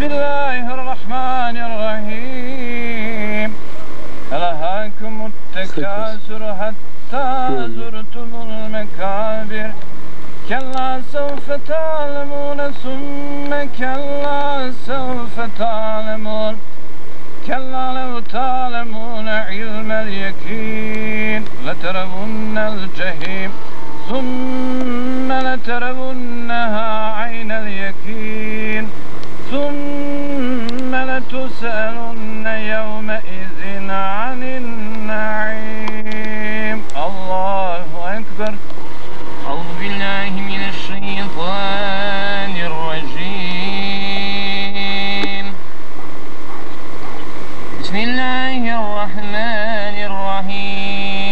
الله الرحمن الرحيم. ألهاكم التكاثر حتى زرتم المكابر كلا سوف تعلمون ثم كلا سوف تعلمون كلا لو تعلمون علم اليقين لترون الجحيم ثم لترونها عين اليقين ثم لتسألن يومئذ عن النعيم. الله أكبر. أعوذ بالله من الشيطان الرجيم. بسم الله الرحمن الرحيم.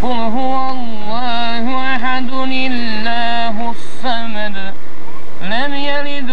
قل هو الله أحد الله الصمد لم يلد